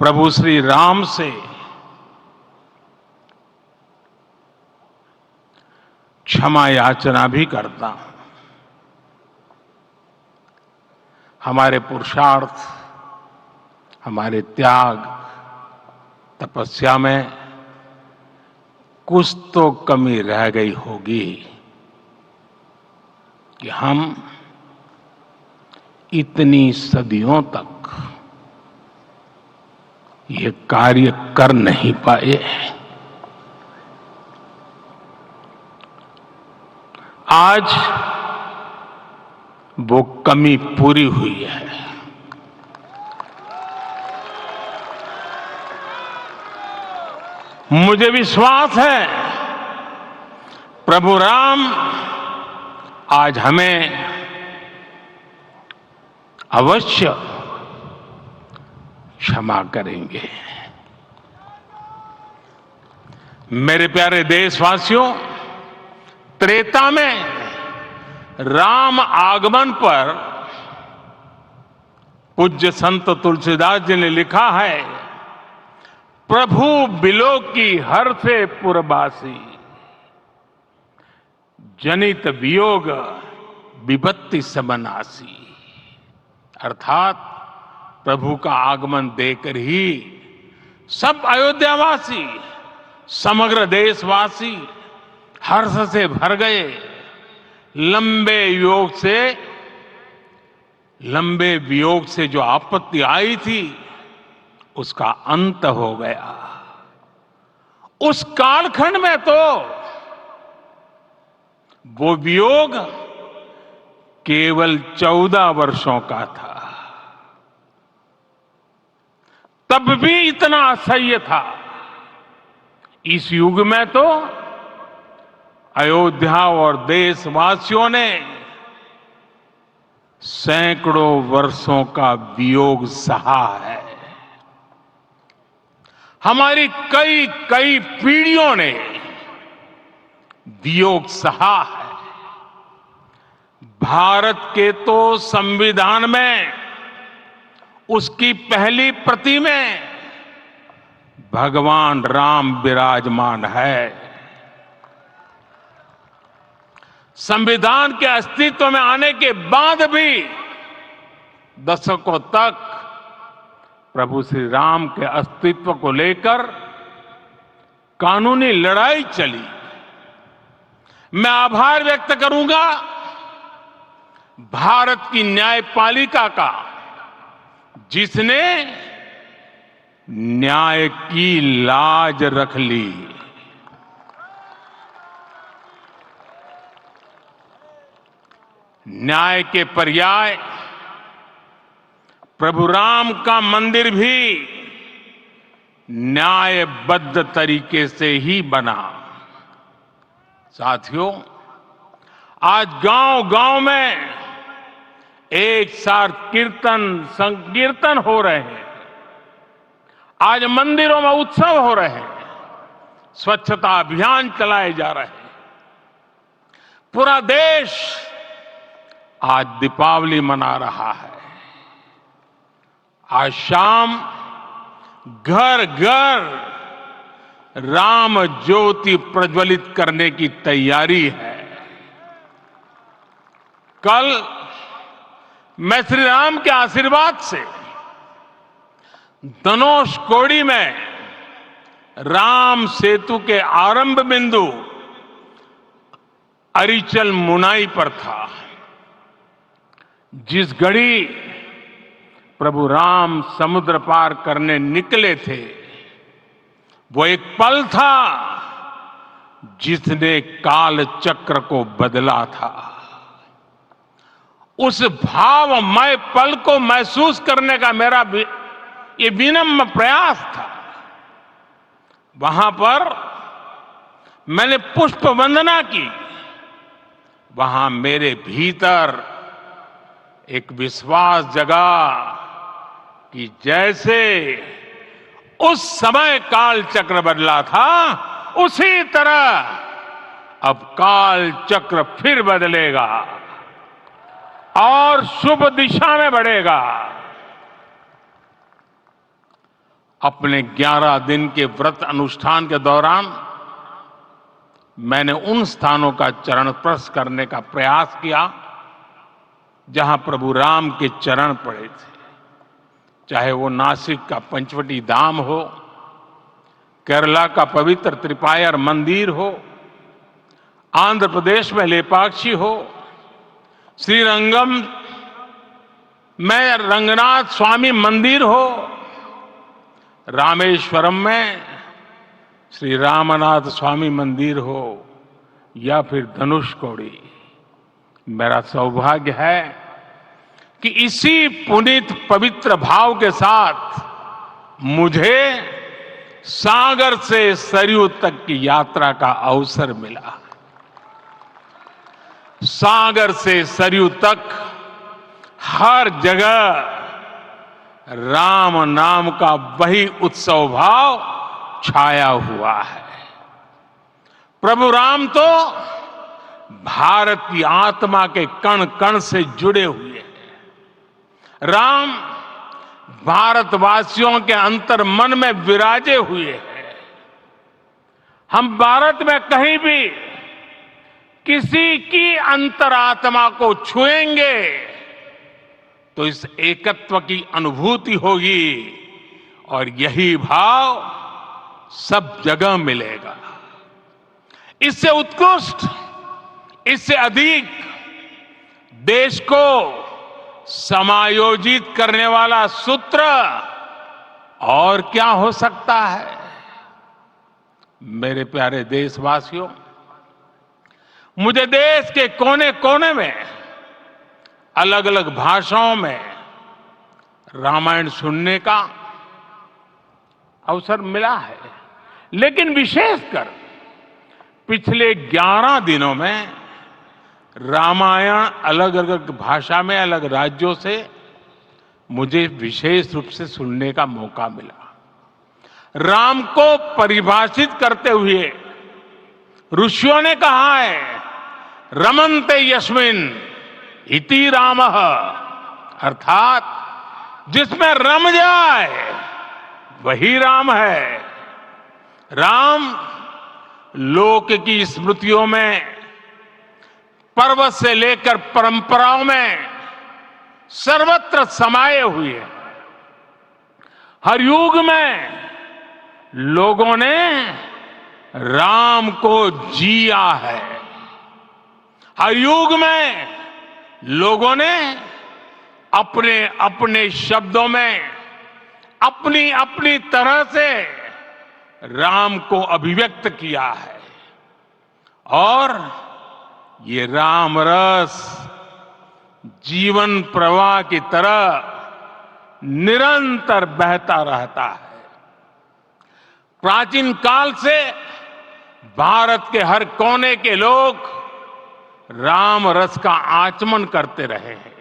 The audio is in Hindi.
प्रभु श्री राम से क्षमा याचना भी करता हूं। हमारे पुरुषार्थ, हमारे त्याग, तपस्या में कुछ तो कमी रह गई होगी कि हम इतनी सदियों तक ये कार्य कर नहीं पाए। आज वो कमी पूरी हुई है। मुझे विश्वास है प्रभु राम आज हमें अवश्य क्षमा करेंगे। मेरे प्यारे देशवासियों, त्रेता में राम आगमन पर पूज्य संत तुलसीदास जी ने लिखा है, प्रभु बिलो की हर से पुरबासी, जनित वियोग विपत्ति समनासी। अर्थात प्रभु का आगमन देकर ही सब अयोध्यावासी, समग्र देशवासी हर्ष से भर गए। लंबे वियोग से जो आपत्ति आई थी उसका अंत हो गया। उस कालखंड में तो वो वियोग केवल 14 वर्षों का था, तब भी इतना असह्य था। इस युग में तो अयोध्या और देशवासियों ने सैकड़ों वर्षों का वियोग सहा है। हमारी कई कई पीढ़ियों ने वियोग सहा है। भारत के तो संविधान में उसकी पहली प्रति में भगवान राम विराजमान है। संविधान के अस्तित्व में आने के बाद भी दशकों तक प्रभु श्री राम के अस्तित्व को लेकर कानूनी लड़ाई चली। मैं आभार व्यक्त करूंगा भारत की न्यायपालिका का, जिसने न्याय की लाज रख ली। न्याय के पर्याय प्रभु राम का मंदिर भी न्यायबद्ध तरीके से ही बना। साथियों, आज गांव-गांव में एक साथ कीर्तन संकीर्तन हो रहे हैं। आज मंदिरों में उत्सव हो रहे हैं, स्वच्छता अभियान चलाए जा रहे हैं। पूरा देश आज दीपावली मना रहा है। आज शाम घर घर राम ज्योति प्रज्वलित करने की तैयारी है। कल मैं श्री राम के आशीर्वाद से धनुषकोडी में राम सेतु के आरंभ बिंदु अरिचल मुनाई पर था। जिस घड़ी प्रभु राम समुद्र पार करने निकले थे, वो एक पल था जिसने काल चक्र को बदला था। उस भावमय पल को महसूस करने का मेरा ये विनम्र प्रयास था। वहां पर मैंने पुष्प वंदना की। वहां मेरे भीतर एक विश्वास जगा कि जैसे उस समय काल चक्र बदला था, उसी तरह अब काल चक्र फिर बदलेगा और शुभ दिशा में बढ़ेगा। अपने 11 दिन के व्रत अनुष्ठान के दौरान मैंने उन स्थानों का चरण स्पर्श करने का प्रयास किया जहां प्रभु राम के चरण पड़े थे। चाहे वो नासिक का पंचवटी धाम हो, केरला का पवित्र त्रिपायर मंदिर हो, आंध्र प्रदेश में लेपाक्षी हो, श्रीरंगम में रंगनाथ स्वामी मंदिर हो, रामेश्वरम में श्री रामनाथ स्वामी मंदिर हो, या फिर धनुषकोडी। मेरा सौभाग्य है कि इसी पुनीत पवित्र भाव के साथ मुझे सागर से सरयू तक की यात्रा का अवसर मिला। सागर से सरयू तक हर जगह राम नाम का वही उत्सव भाव छाया हुआ है। प्रभु राम तो भारत की आत्मा के कण कण से जुड़े हुए हैं। राम भारतवासियों के अंतर मन में विराजे हुए हैं। हम भारत में कहीं भी किसी की अंतरात्मा को छुएंगे तो इस एकत्व की अनुभूति होगी, और यही भाव सब जगह मिलेगा। इससे उत्कृष्ट, इससे अधिक देश को समायोजित करने वाला सूत्र और क्या हो सकता है। मेरे प्यारे देशवासियों, मुझे देश के कोने कोने में अलग अलग भाषाओं में रामायण सुनने का अवसर मिला है, लेकिन विशेषकर पिछले 11 दिनों में रामायण अलग अलग भाषा में अलग राज्यों से मुझे विशेष रूप से सुनने का मौका मिला। राम को परिभाषित करते हुए ऋषियों ने कहा है, रमन्ते यस्मिन् इति रामः, अर्थात जिसमें रम जाए वही राम है। राम लोक की स्मृतियों में, पर्वत से लेकर परंपराओं में सर्वत्र समाये हुए हैं। हर युग में लोगों ने राम को जिया है। हर युग में लोगों ने अपने अपने शब्दों में अपनी अपनी तरह से राम को अभिव्यक्त किया है, और ये राम रस जीवन प्रवाह की तरह निरंतर बहता रहता है। प्राचीन काल से भारत के हर कोने के लोग राम रस का आचमन करते रहे हैं।